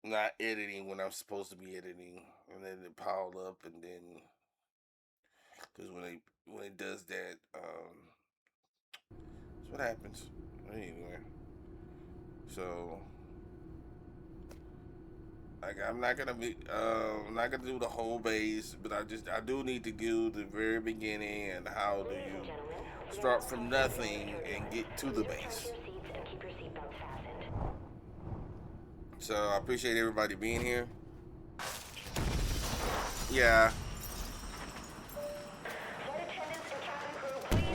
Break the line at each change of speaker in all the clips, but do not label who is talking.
not editing when I'm supposed to be editing, and then it piled up, and then because when it does that, that's what happens. Anyway, so like I'm not gonna do the whole base, but I do need to do the very beginning and how do
Ladies and
you
gentlemen, we are
start
now
from
approaching the
nothing
next
and
turbine.
get to the
Please return to
base.
your seats and keep your seatbelts fastened.
So I appreciate everybody being here. Yeah.
Flight attendants and cabin crew, please.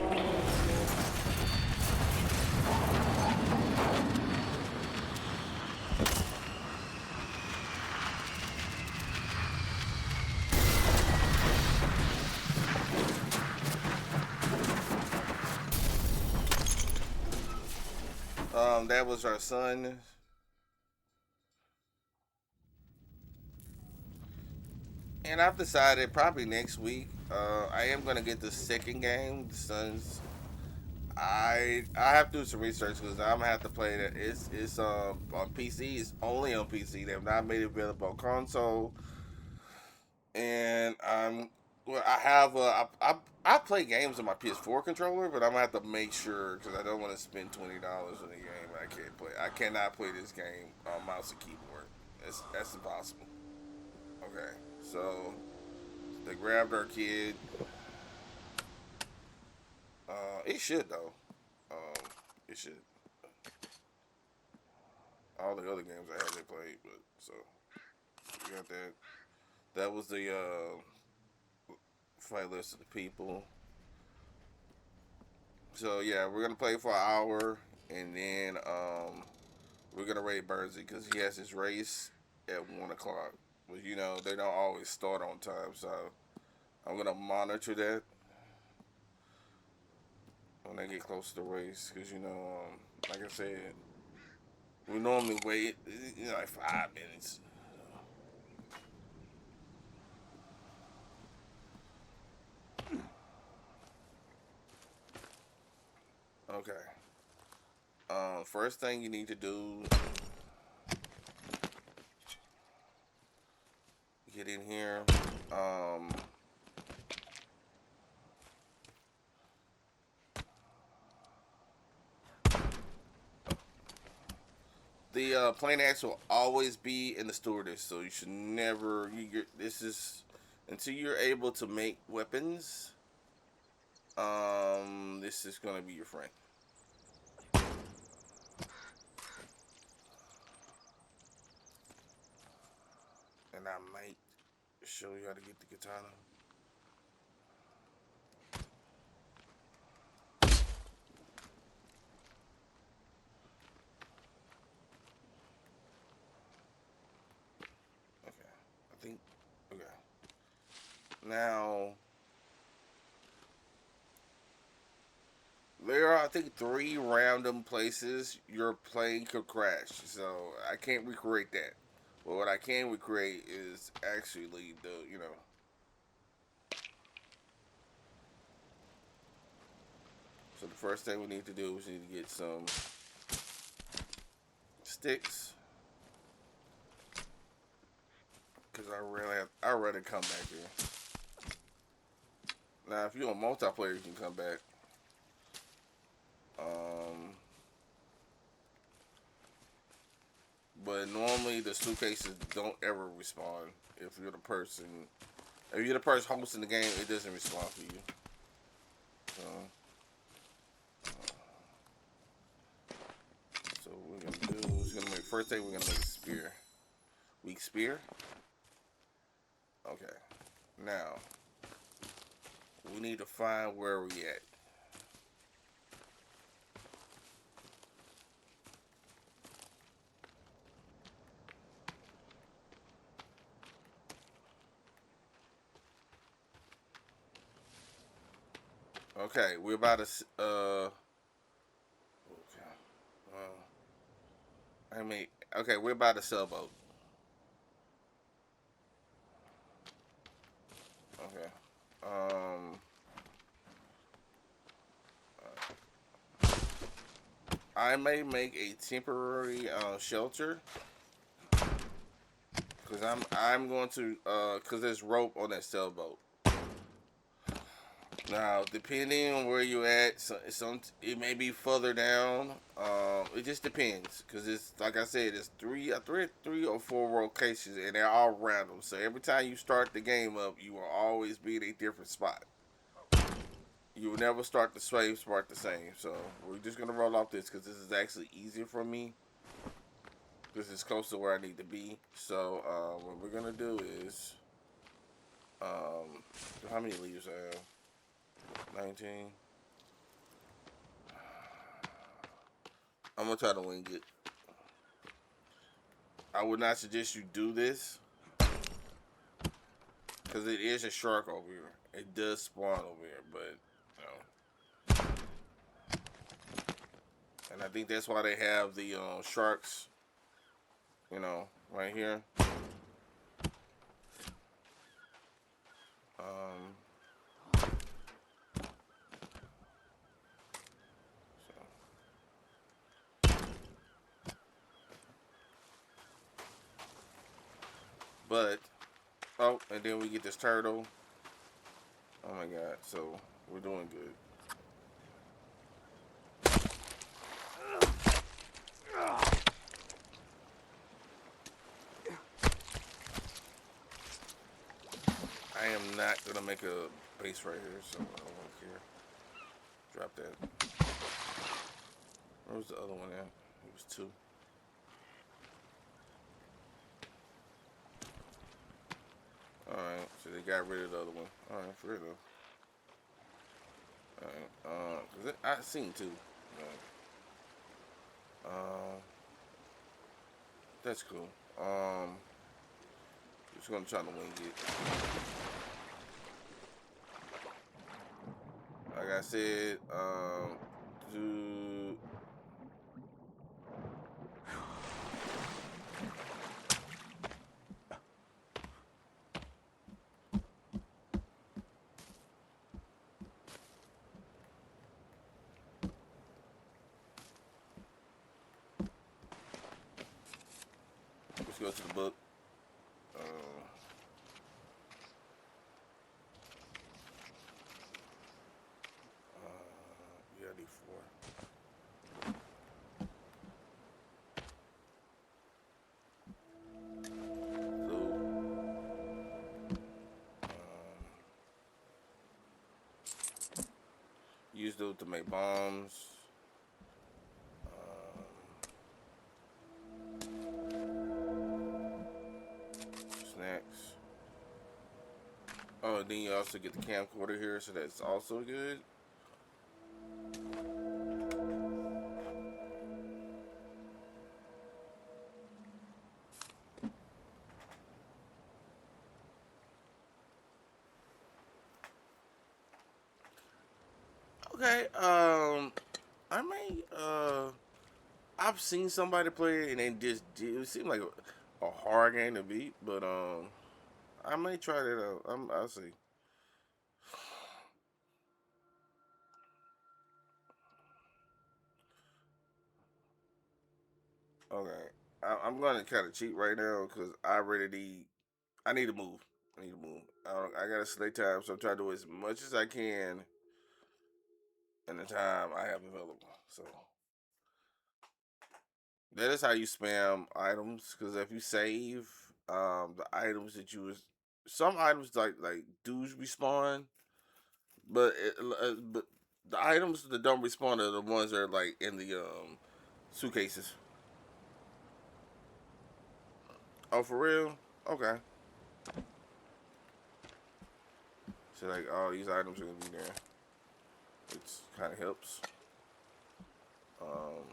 That was our son. And I've decided probably next week, I am gonna get the second game, the Suns. I have to do some research because I'm gonna have to play that. It's on PC. It's only on PC. They have not made it available on console. And well, I have I play games on my PS4 controller, but I'm gonna have to make sure because I don't want to spend $20 on a game I can't play. I cannot play this game on mouse and keyboard. That's impossible. Okay, so they grabbed our kid. It should though. Um, it should. All the other games I had they played, but so we got that. That was the fight list of the people. So yeah, we're gonna play for an hour, and then we're gonna raid Bernsey because he has his race at 1 o'clock. But you know they don't always start on time, so I'm gonna monitor that when they get close to the race because like I said, we normally wait like 5 minutes. Okay. First thing you need to do, get in here. Um, the plain axe will always be in the stewardess, so you should never. This is until you're able to make weapons. This is gonna be your friend. And I might show you how to get the katana. Okay, I think. Okay, now there are I think 3 random places your plane could crash. So I can't recreate that. But what I can recreate is actually the. So the first thing we need to do is we need to get some sticks because I rather come back here. Now if you're on multiplayer, you can come back. Um, but normally the suitcases don't ever respawn if you're the person. If you're the person hosting the game, it doesn't respawn for you. So, so what we're gonna do is gonna make first thing we're gonna make a spear. Weak spear. Okay. Now we need to find where we at. Okay, we're about to. Okay. I mean, okay, we're about to sailboat. Okay. Um, I may make a temporary shelter Cause I'm going to cause there's rope on that sailboat. Now, depending on where you at, some it may be further down. It just depends, cause it's like I said, it's three or four locations, and they're all random. So every time you start the game up, you will always be in a different spot. You will never start the same spot the same. So we're just gonna roll off this, cause this is actually easier for me. This is close to where I need to be. So what we're gonna do is, how many leaves I have? 19. I'm gonna try to wing it. I would not suggest you do this because it is a shark over here. It does spawn over here, but you know. And I think that's why they have the sharks, you know, right here. But oh, and then we get this turtle. Oh my god! So we're doing good. I am not gonna make a base right here, so I don't care. Drop that. Where was the other one at? It was 2. Alright, so they got rid of the other one. Alright, for real though. Alright, cause I seen 2. That's cool. Just gonna try to wing it. Like I said, do let's go to the book. Yeah, I need 4. Use those to make bombs. Snacks. Oh, then you also get the camcorder here, so that's also good. Okay, I may, I've seen somebody play it and it seemed like a hard game to beat, but, I may try that out. I'll see. Okay, I'm gonna kind of cheat right now because I need to move. I need to move. I gotta slay time, so I'm trying to do as much as I can in the time I have available. So that is how you spam items. Because if you save the items that you was some items like do respawn, but the items that don't respawn are the ones that are like in the suitcases. Oh, for real? Okay. So like all these items are gonna be there, which kind of helps. Um,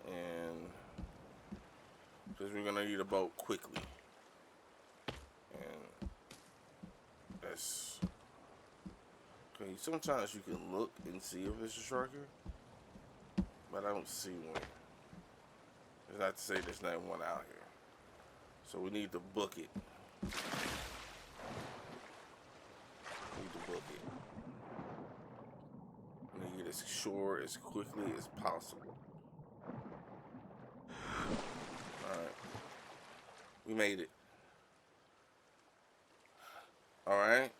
and because we're gonna need a boat quickly, and that's okay. Sometimes you can look and see if it's a shark here, but I don't see one. It's not to say there's not one out here, so we need to book it. We need to book it. We need to get as quickly as possible. All right. We made it. All right.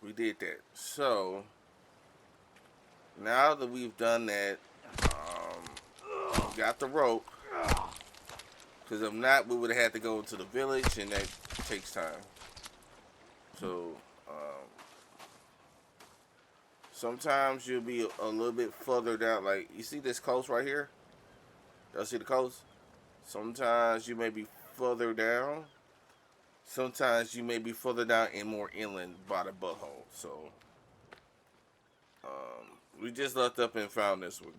We did that. So now that we've done that, got the rope. Because if not, we would have had to go into the village, and that takes time. So sometimes you'll be a little bit further down. Like you see this coast right here. Y'all see the coast? Sometimes you may be further down. Sometimes you may be further down and more inland by the butthole. So we just looked up and found this one.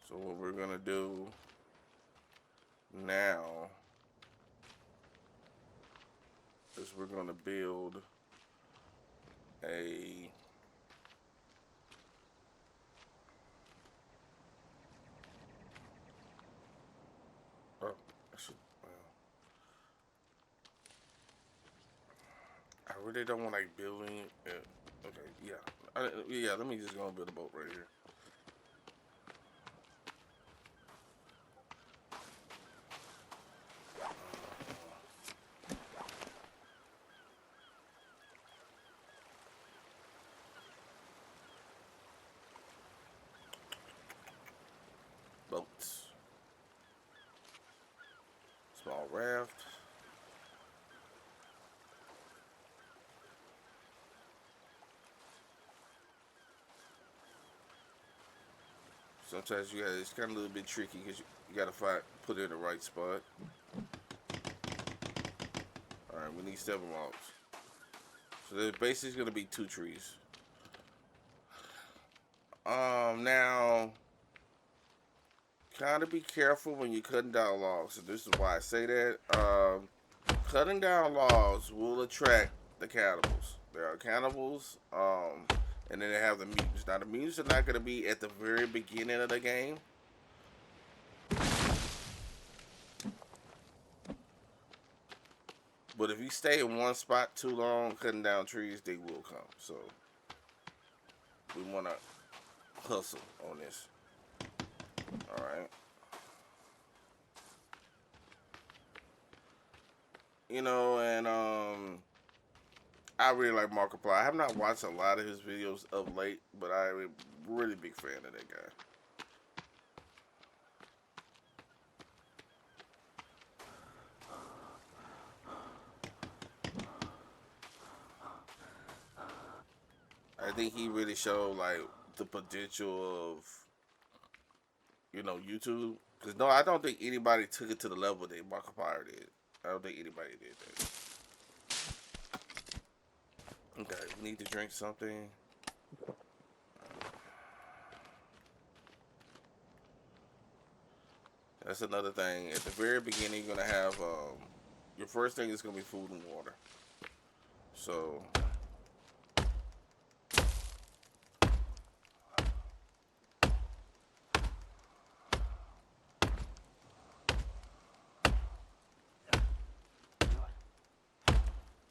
So what we're gonna do now is we're gonna build a I should, I really don't want like building. Okay, yeah, yeah. Let me just go and build a boat right here. Boats, small raft. Sometimes you gotta, it's kind of a little bit tricky because you gotta put it in the right spot. All right, we need 7 logs. So there's basically gonna be 2 trees. Now, kind of be careful when you're cutting down logs. So this is why I say that. Cutting down logs will attract the cannibals. There are cannibals, and then they have the mutants. Now the mutants are not gonna be at the very beginning of the game. But if you stay in one spot too long, cutting down trees, they will come. So we want to hustle on this. All right. You know, and I really like Markiplier. I have not watched a lot of his videos of late, but I'm a really big fan of that guy. I think he really showed like the potential of, you know, YouTube. Cause no, I don't think anybody took it to the level that Markiplier did. I don't think anybody did that. Okay, we need to drink something. That's another thing. At the very beginning, you're gonna have your first thing is gonna be food and water. So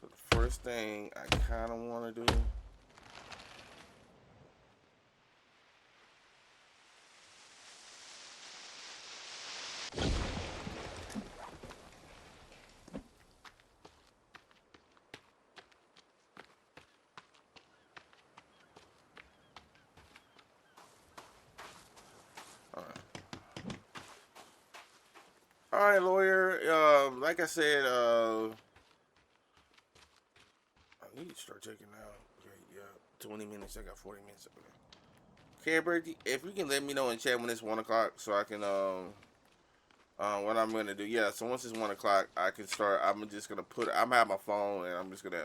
the first thing I kind of want to do. All right, lawyer. Like I said, I need to start checking out. Okay, yeah, 20 minutes. I got 40 minutes. Okay, Bird, if you can let me know in chat when it's 1 o'clock, so I can what I'm gonna do. Yeah, so once it's 1 o'clock, I can start. I'm just gonna I'm have my phone, and I'm just gonna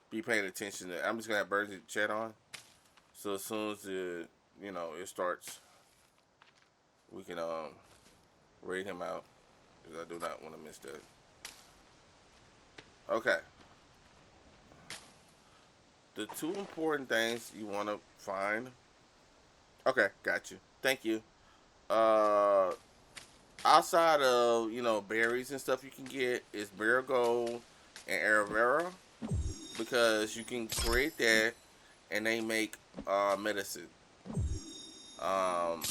be paying attention. I'm just gonna have Bird chat on. So as soon as it starts, we can rate him out, because I do not want to miss that. Okay. The 2 important things you want to find. Okay, got you. Thank you. outside of berries and stuff you can get is marigold and aloe vera because you can create that and they make medicine. Um,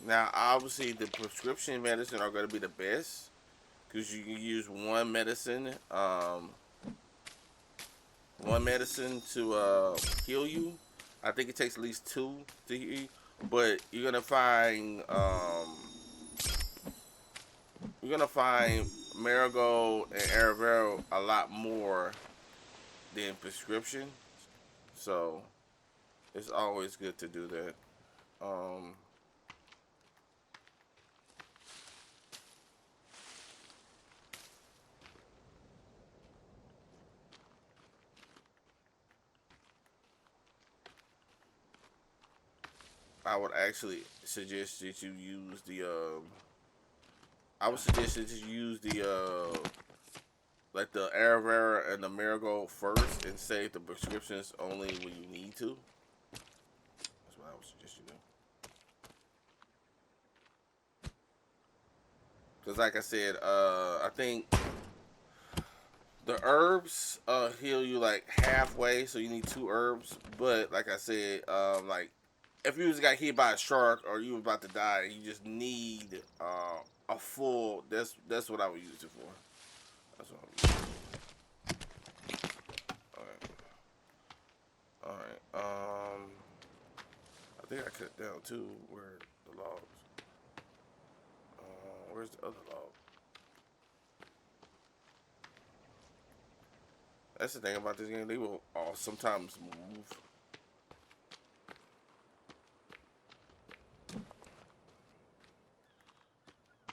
Now obviously the prescription medicine are going to be the best because you can use one medicine to heal you. I think it takes at least two to heal you, but you're gonna find marigold and aloe vera a lot more than prescription. So it's always good to do that. Um, I would actually suggest that you use the. I would suggest that you use the like the aloe vera and the marigold first, and save the prescriptions only when you need to. That's what I would suggest you do. Because, like I said, I think the herbs heal you like halfway, so you need two herbs. But like I said, like if you just got hit by a shark or you were about to die, you just need a full. That's what I would use it for. That's what I would use. All right, all right. I think I cut down too where the logs. Where's the other log? That's the thing about this game. They will sometimes move.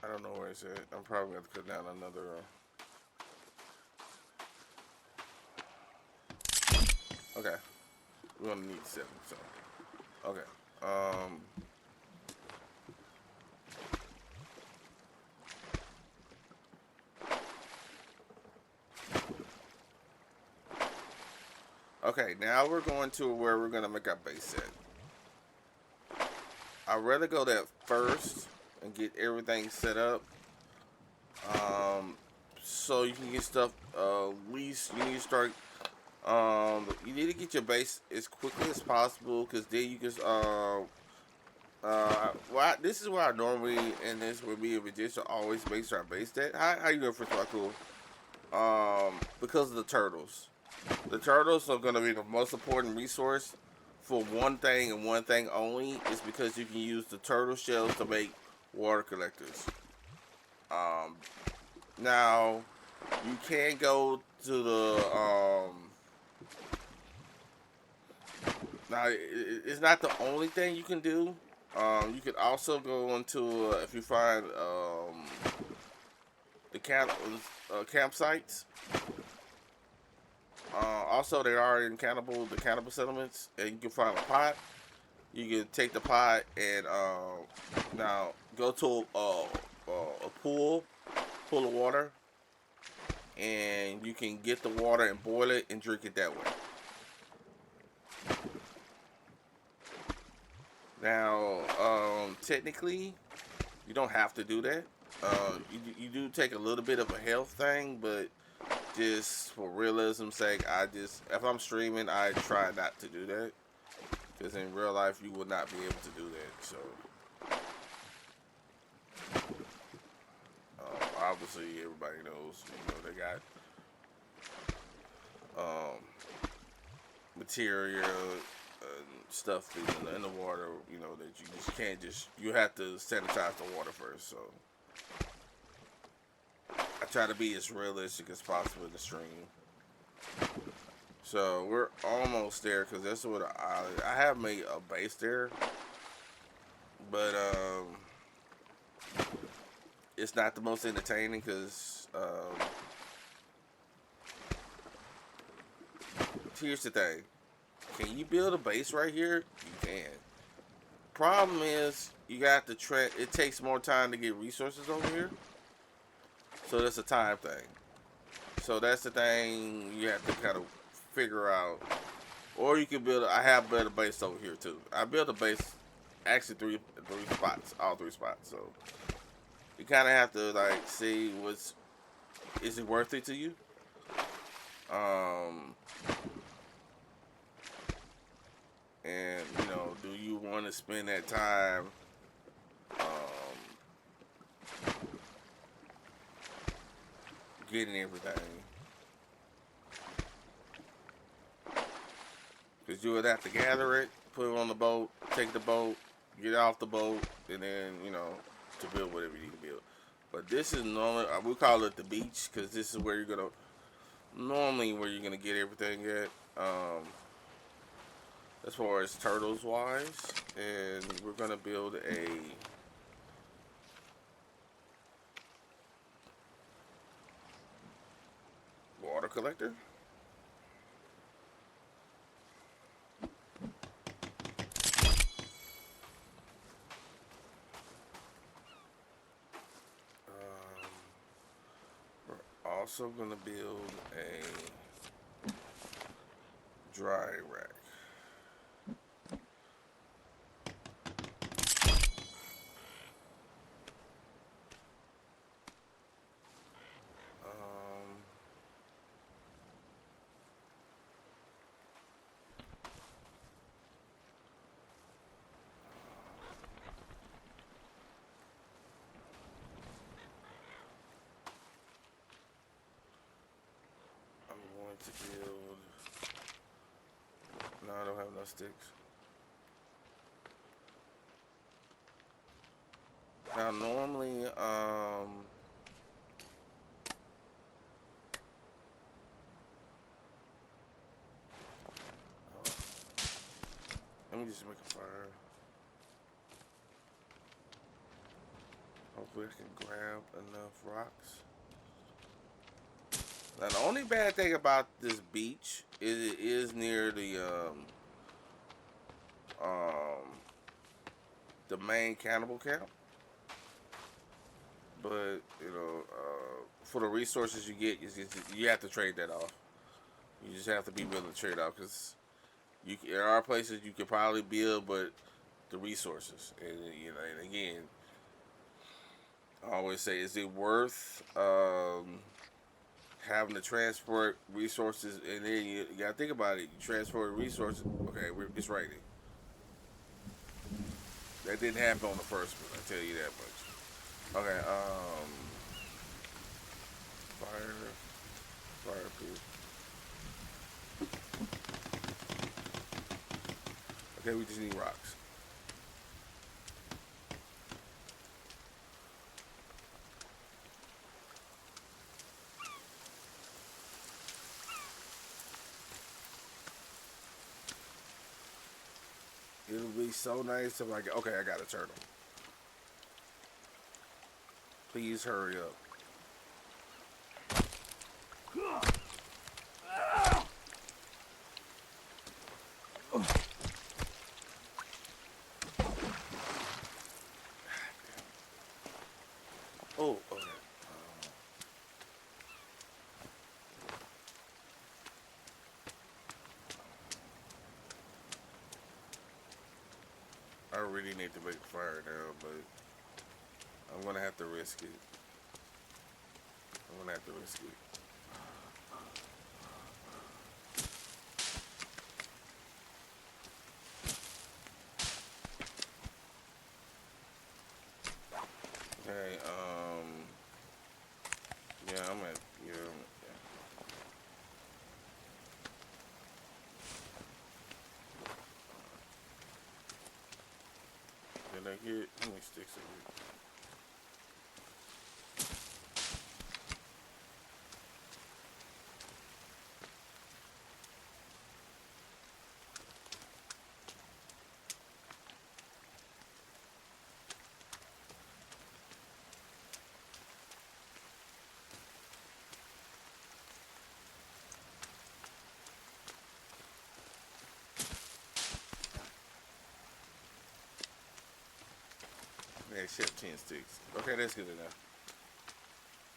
I don't know where it's at. I'm probably going to cut down another. Okay. We're going to need 7. So. Okay. Okay. Now we're going to where we're going to make our base set. I'd rather go that first and get everything set up. So you can get stuff. At least you need to start. You need to get your base as quickly as possible because then you can. This is where I normally and this would be a magician always makes our base at. How you doing, first of all, cool? Because of the turtles. The turtles are gonna be the most important resource for one thing and one thing only. Is because you can use the turtle shells to make water collectors. Um, Now you can go to the now it's not the only thing you can do. You could also go into if you find the campsites. Also, they are in the cannibal settlements, and you can find a pot. You can take the pot and now go to a pool of water, and you can get the water and boil it and drink it that way. Now, technically, you don't have to do that. You do take a little bit of a health thing, but just for realism's sake, if I'm streaming, I try not to do that because in real life you will not be able to do that. So, obviously, everybody knows. They got material stuff in the water. That you just can't you have to sanitize the water first. So I try to be as realistic as possible in the stream. So we're almost there because that's what I have made a base there, but it's not the most entertaining because here's the thing: can you build a base right here? You can. Problem is you got to it takes more time to get resources over here, so that's a time thing. So that's the thing you have to kind of figure out. Or you can I have built a base over here too. I built a base, actually three spots, all 3 spots. So you kind of have to like see is it worth it to you. Um, and do you want to spend that time getting everything? Because you would have to gather it, put it on the boat, take the boat, get off the boat, and then, to build whatever you need to build. But this is normally, we call it the beach, because this is where you're going to, normally where you're going to get everything at, as far as turtles wise. And we're going to build a water collector. We're also going to build a dry rack. I'm going to build. No, I don't have no sticks. Now, normally, let me just make a fire. Hopefully, I can grab enough rocks. Now, the only bad thing about this beach is it is near the main cannibal camp. But for the resources you get, you have to trade that off. You just have to be willing to trade off, because there are places you could probably build, but the resources, and again, I always say, is it worth having to transport resources? And then you gotta think about it. You transport resources. Okay, it's raining. That didn't happen on the first one. I tell you that much. Okay. Fireproof. Okay, we just need rocks. It'll be so nice if okay, I got a turtle. Please hurry up. Oh, okay. I really need to make a fire now, but I'm gonna have to risk it. I'm gonna have to risk it. Okay, yeah, I'm at, yeah. Did I get, how many sticks of it? Yeah, ship 10 sticks. Okay, that's good enough.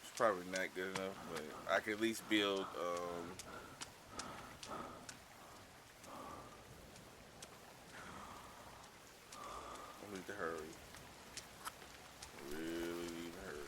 It's probably not good enough, but I can at least build, I need to hurry. Really need to hurry.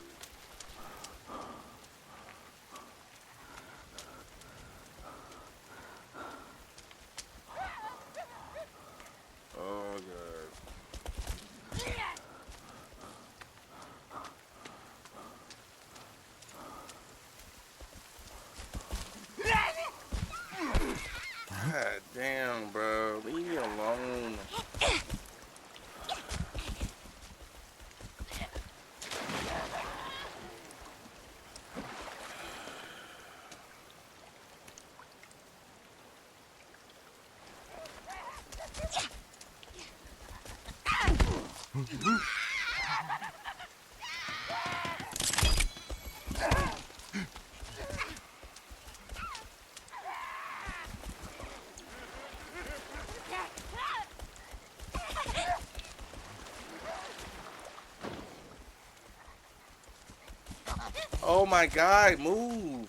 Oh my God, move.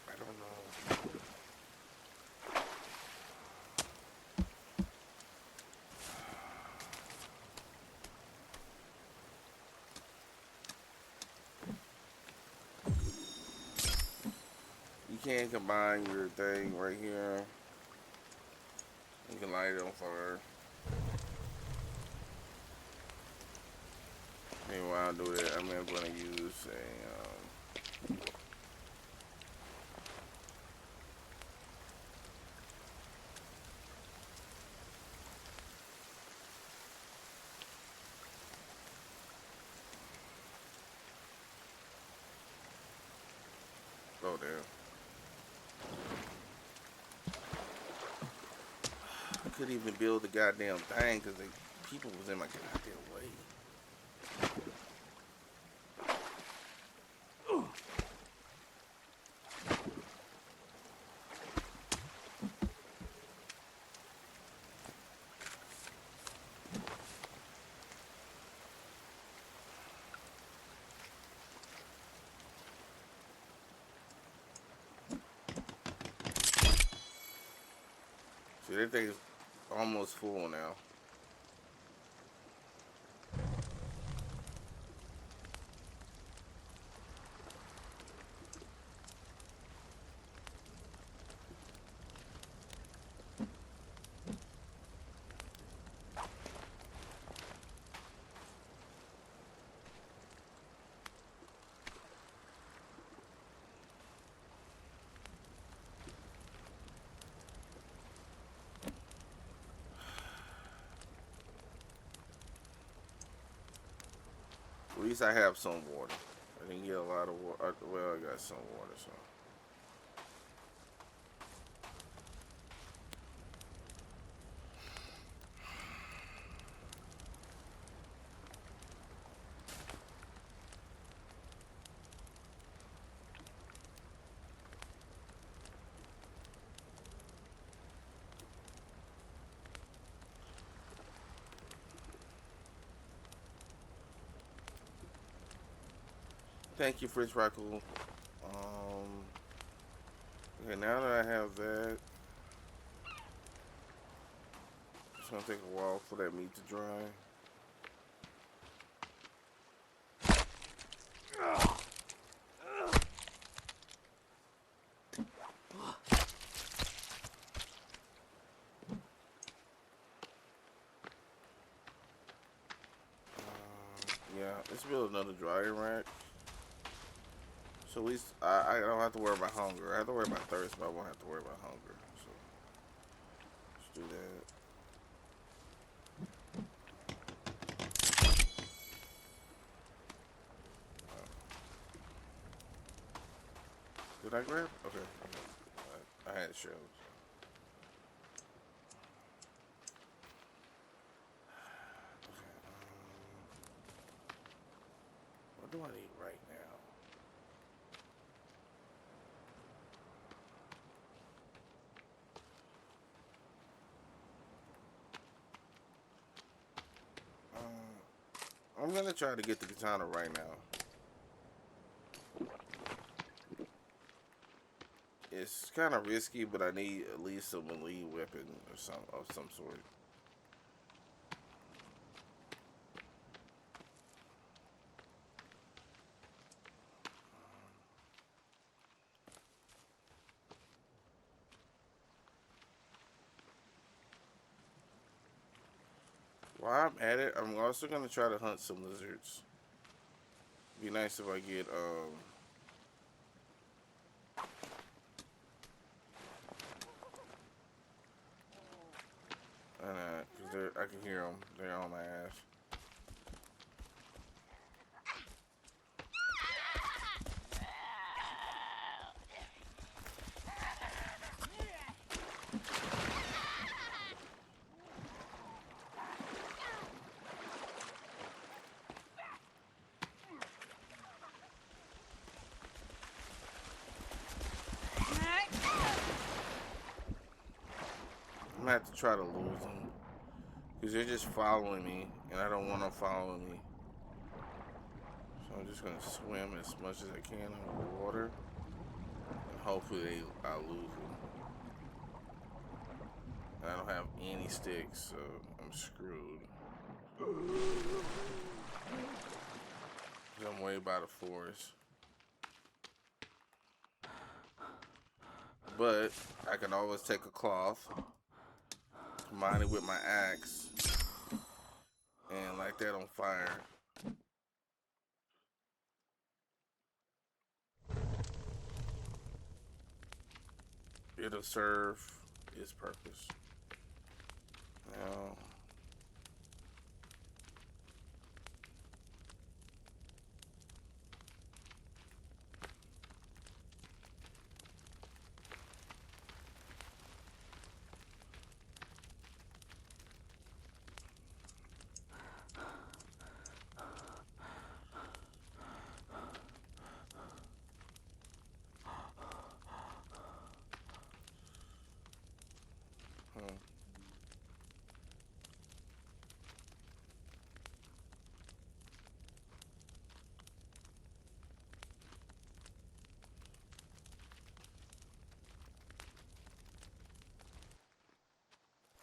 I don't know. You can't combine your thing right here. You can light it on fire. Anyway, I'll do that. I'm going to use a. Oh, damn. I couldn't even build the goddamn thing because people was in my goddamn way. See, that thing's almost full now. At least I have some water. I didn't get a lot of water. Well, I got some water, so. Thank you, Fritz Raccoon. Okay, now that I have that, it's gonna take a while for that meat to dry. Yeah, let's build another dryer rack. So at least I don't have to worry about hunger. I have to worry about thirst, but I won't have to worry about hunger. So let's do that. Did I grab? Okay. I had shells. Okay. What do I need right now? I'm gonna try to get the katana right now. It's kind of risky, but I need at least a melee weapon or some sort. While I'm at it, I'm also gonna try to hunt some lizards. Be nice if I get cause I can hear them. They're on my ass. have to try to lose them because they're just following me, and I don't want them following me. So I'm just gonna swim as much as I can underwater, and hopefully I'll lose them. I don't have any sticks, so I'm screwed. I'm way by the forest. But I can always take a cloth, combine it with my axe, and light that on fire. It'll serve its purpose. Now, hmm.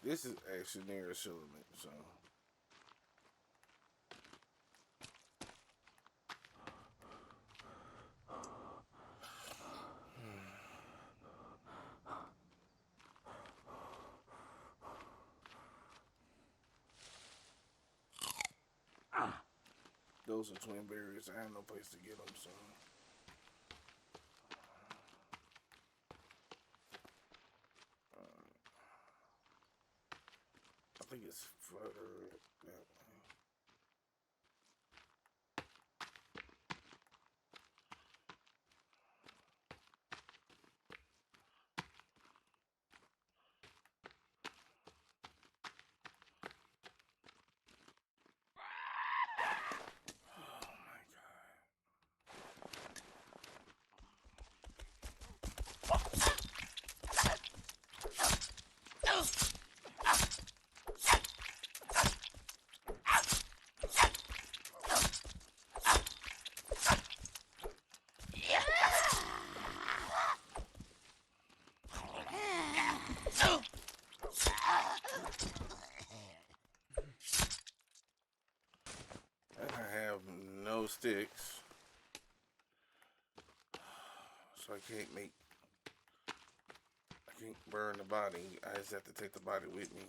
This is actually near a settlement, so. Those are twin berries. I have no place to get them, so. I think it's further that way. Oh my I have no sticks, so I can't burn the body. I just have to take the body with me.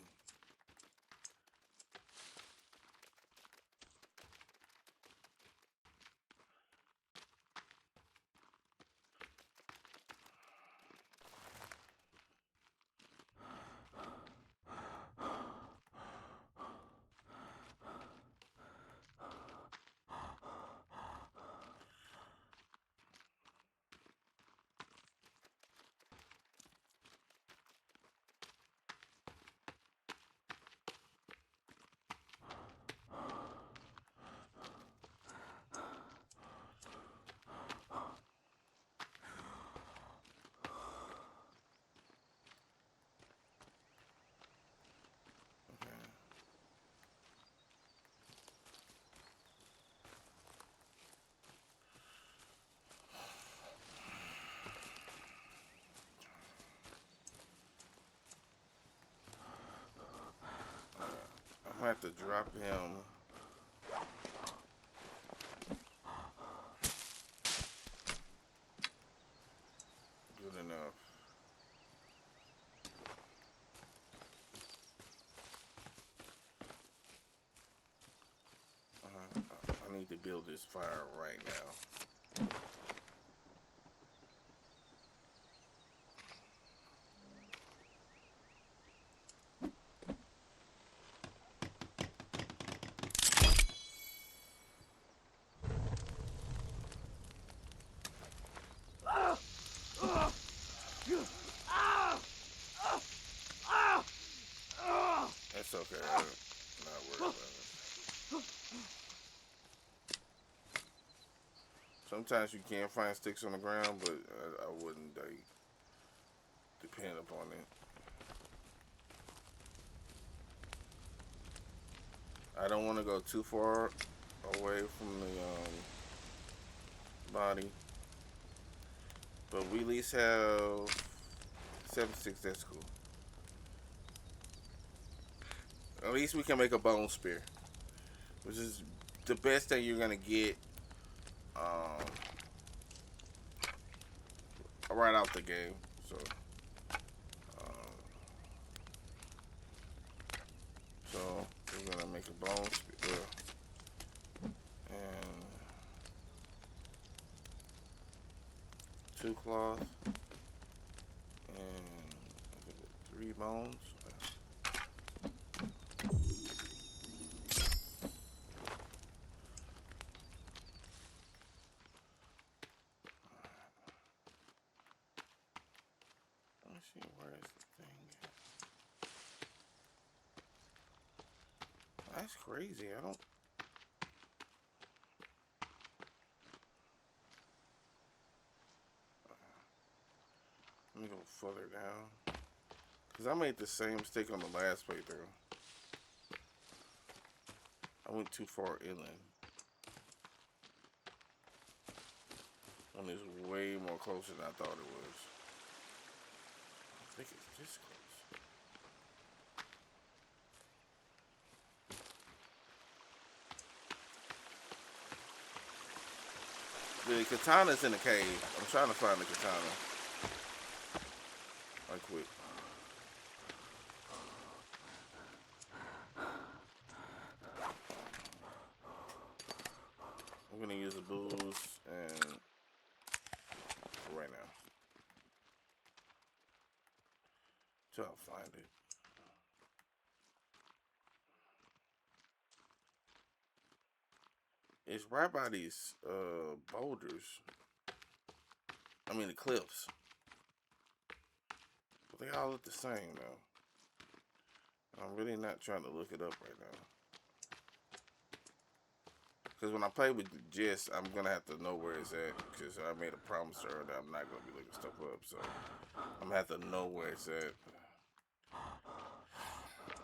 Okay. I'm gonna have to drop him. Good enough. I need to build this fire right now. That's okay. I'm not worried about it. Sometimes you can find sticks on the ground, but I wouldn't depend upon it. I don't want to go too far away from the body, but we at least have 76. That's cool. At least we can make a bone spear, which is the best thing you're gonna get um, right out the game. So, um, so we're gonna make a bone spear and two cloth and three bones. Let me see, where is the thing? That's crazy. I don't. Let me go further down. Because I made the same mistake on the last playthrough. I went too far inland. One is way more closer than I thought it was. I think it's this close. The katana's in the cave. I'm trying to find the katana. Right quick. I'm gonna use a boost and right now. Till I find it. It's right by these boulders. I mean the cliffs. But they all look the same though. I'm really not trying to look it up right now. Because when I play with Jess, I'm going to have to know where it's at. Because I made a promise to her that I'm not going to be looking stuff up. So I'm going to have to know where it's at.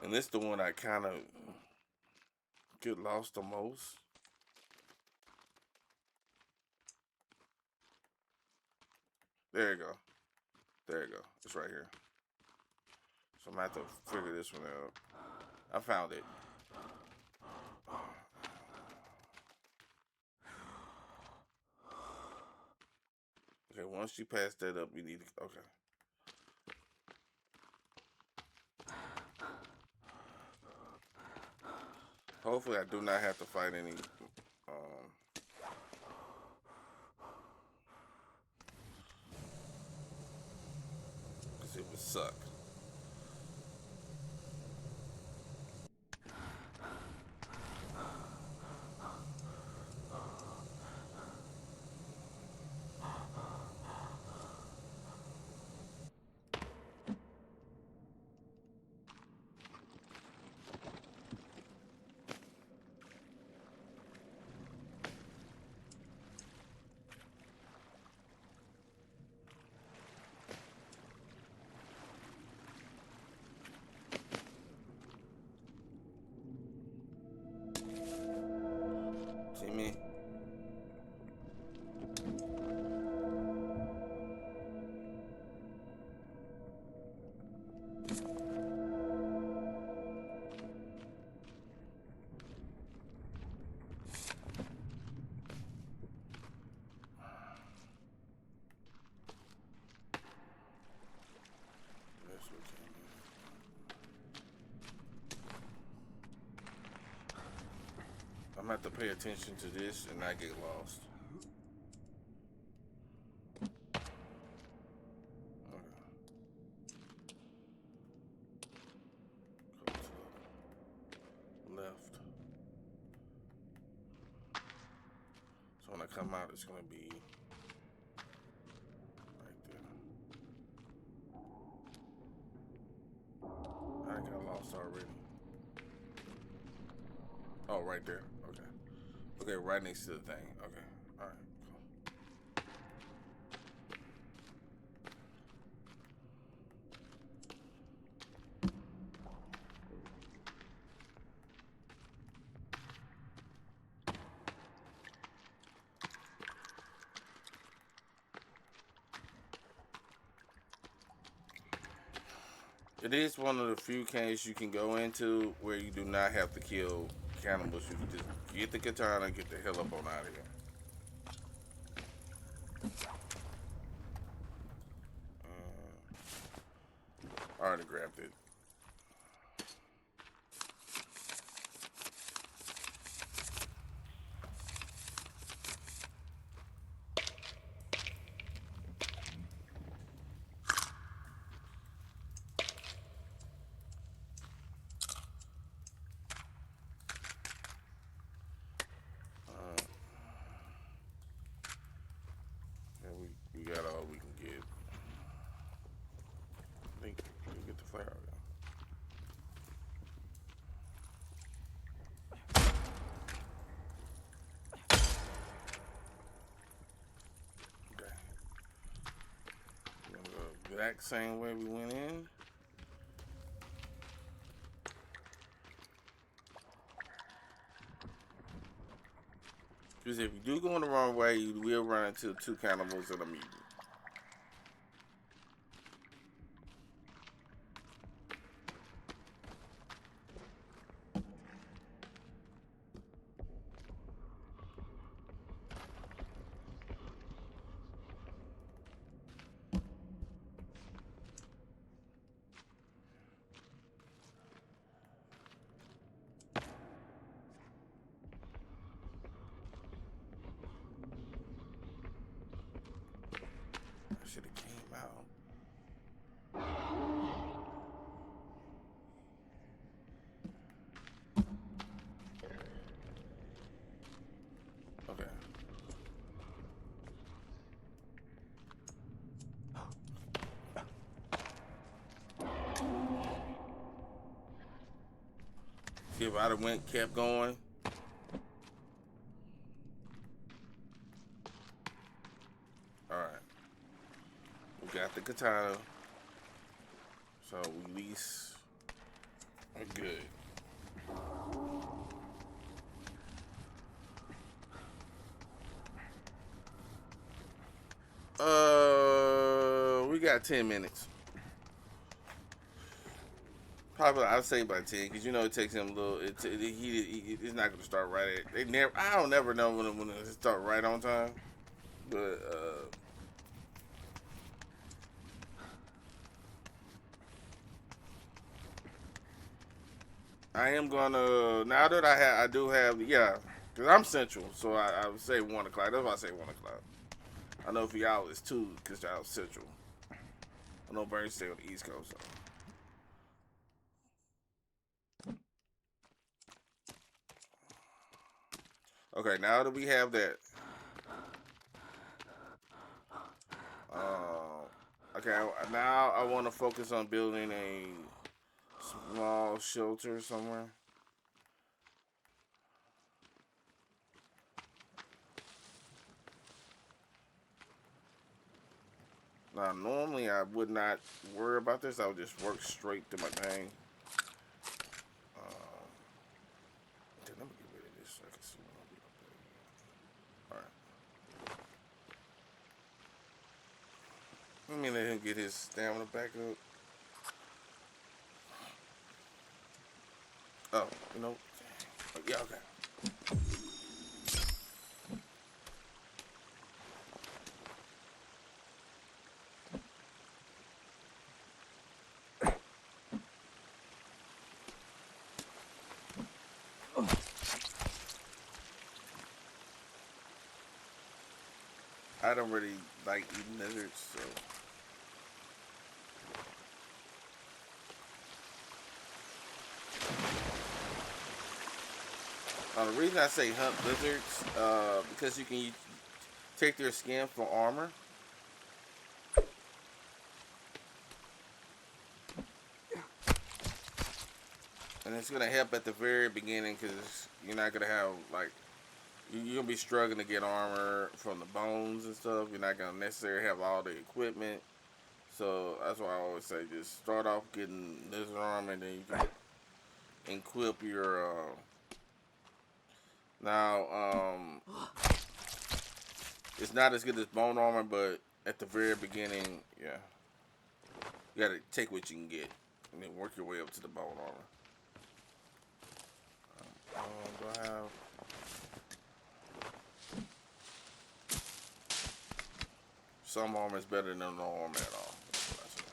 And this is the one I kind of get lost the most. There you go. There you go. It's right here. So I'm going to have to figure this one out. I found it. Okay, once you pass that up, you need to... Okay. Hopefully I do not have to fight any... Because it would suck. See me? I'm gonna have to pay attention to this and not get lost. Go to the left. So when I come out, it's gonna be right there. I got lost already. Oh, right there. Okay. Okay, right next to the thing. Okay. All right. It is one of the few caves you can go into where you do not have to kill cannibals. You can just get the katana and get the hell up on out of here. I already grabbed it. Yeah, we got all we can get. I think we get the flare out. Okay. We're gonna go the exact same way we went in. Because if you do go in the wrong way, you will run into 2 cannibals and a mutant. I should have came out. Okay. See, if I'd have kept going. Alright. We got the katana. So we at least are good. We got 10 minutes. Probably, I'd say by 10, because you know it takes him a little. It's not gonna start right at. They never. I don't never know when it start right on time. But I am gonna now that I do have because I'm central, so I would say 1 o'clock. That's why I say 1 o'clock. I know for y'all it's 2 because y'all central. I know Bernie stay on the East Coast. So. Okay, now that we have that, okay, now I want to focus on building a small shelter somewhere. Now, normally I would not worry about this. I would just work straight to my thing. Okay, let me get rid of this so I can see what I'll be up there. Alright. Let me let him get his stamina back up. Oh, you know. Yeah, okay. I don't really like eating lizards, so. The reason I say hunt lizards, because you can take their skin for armor. And it's gonna help at the very beginning because you're not gonna have like you're gonna be struggling to get armor from the bones and stuff. You're not gonna necessarily have all the equipment. So that's why I always say just start off getting lizard armor and then you can equip your it's not as good as bone armor, but at the very beginning, yeah. You gotta take what you can get. And then work your way up to the bone armor. Do I have? Some armor is better than no armor at all. That's what I say.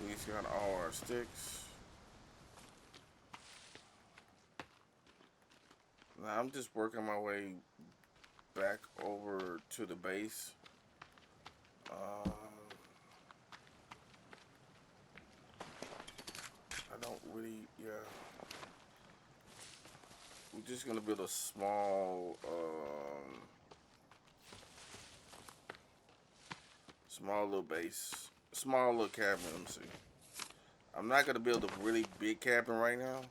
Okay. We got all our sticks. Now I'm just working my way back over to the base. I don't really, yeah. We're just gonna build a small, small little base, small little cabin. Let me see. I'm not gonna build a really big cabin right now.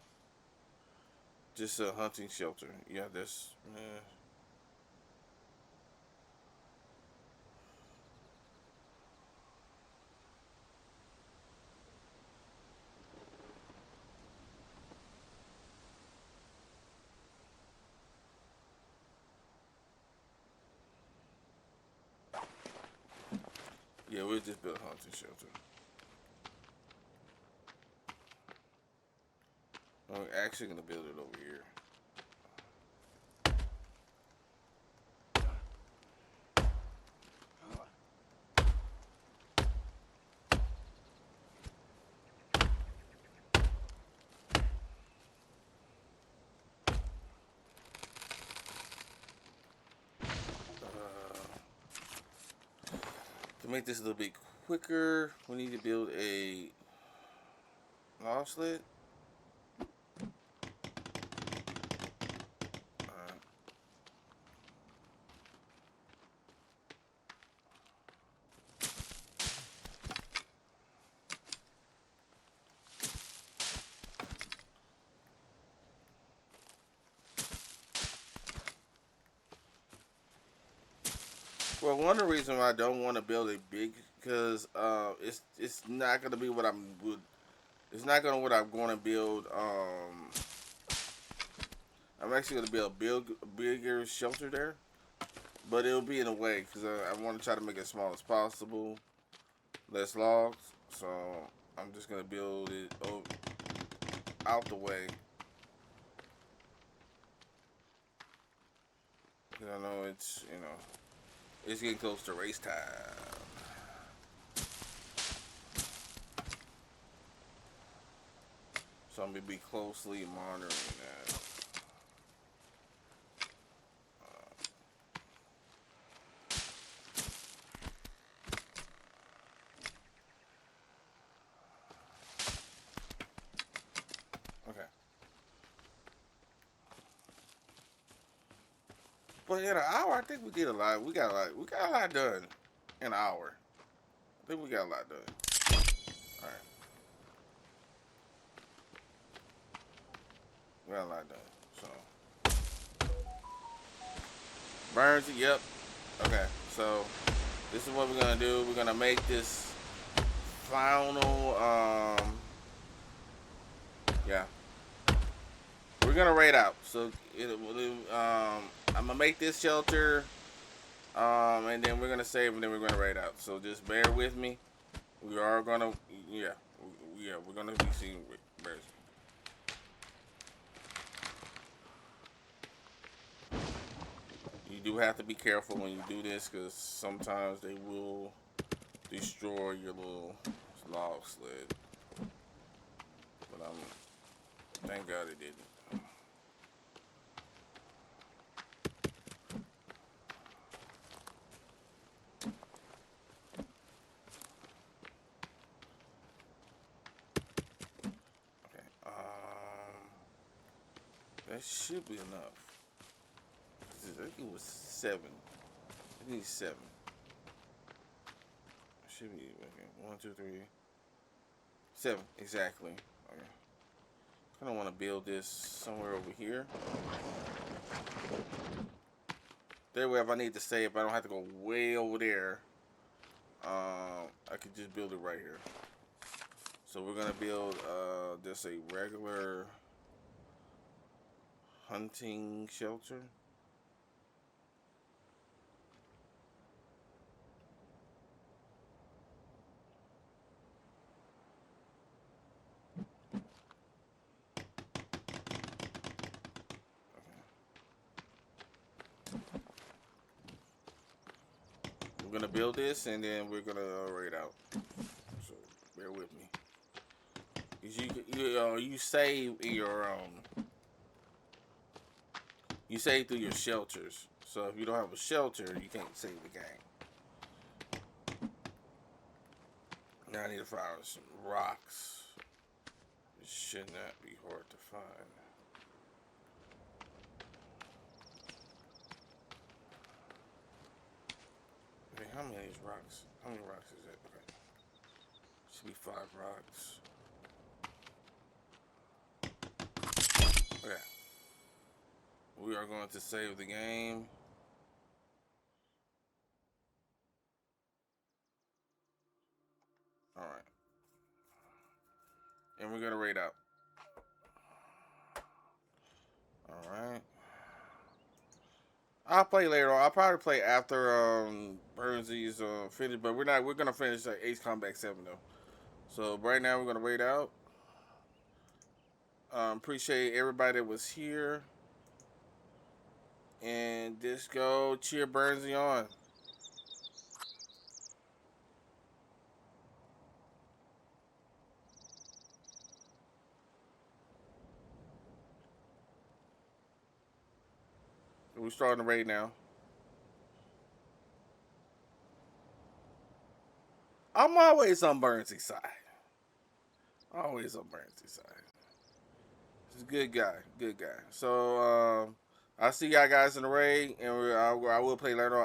Just a hunting shelter. Yeah, that's. Yeah, we'll just build a hunting shelter. I'm actually gonna build it over here. To make this a little bit quicker, we need to build a log sled. Well, one of the reasons why I don't want to build a big, because it's not gonna be what it's not gonna what I'm going to build. I'm actually gonna build a bigger shelter there, but it'll be in a way because I want to try to make it as small as possible, less logs. So I'm just gonna build it out the way. Cause I know it's getting close to race time. So I'm gonna be closely monitoring that. Okay. But in an hour, I think we did a lot. We got a lot. We got a lot done in an hour. I think we got a lot done. All right. We got a lot done. So Burns. Yep. Okay. So this is what we're gonna do. We're gonna make this final. Yeah. We're gonna raid out. So I'm gonna make this shelter. And then we're gonna save, and then we're gonna raid out. So just bear with me. We are gonna, yeah, we're gonna be seeing bears. You do have to be careful when you do this, because sometimes they will destroy your little log sled. But thank God it didn't. Okay. That should be enough. I think it was 7. I think it's 7. Should be okay. 1, 2, 3, 7 exactly. Okay. I don't want to build this somewhere over here. That way, if I need to save, I don't have to go way over there. I could just build it right here. So we're gonna build just a regular hunting shelter. We're gonna build this and then we're gonna raid out. So bear with me. Cause you save in your you save through your shelters. So if you don't have a shelter, you can't save the game. Now I need to find some rocks. It should not be hard to find. Okay, how many of these rocks? How many rocks is that? Okay. Should be 5 rocks. Okay. We are going to save the game. Alright. And we're gonna raid out. Alright. I'll play later on. I'll probably play after Burnsy's finish, but we're gonna finish Ace Combat 7 though. So right now we're gonna raid out. Appreciate everybody that was here. And just go cheer Burnsy on. We're starting the raid now. I'm always on Burnsy's side. Always on Burnsy's side. He's a good guy. Good guy. So, I'll see y'all guys in the raid, and I will play later on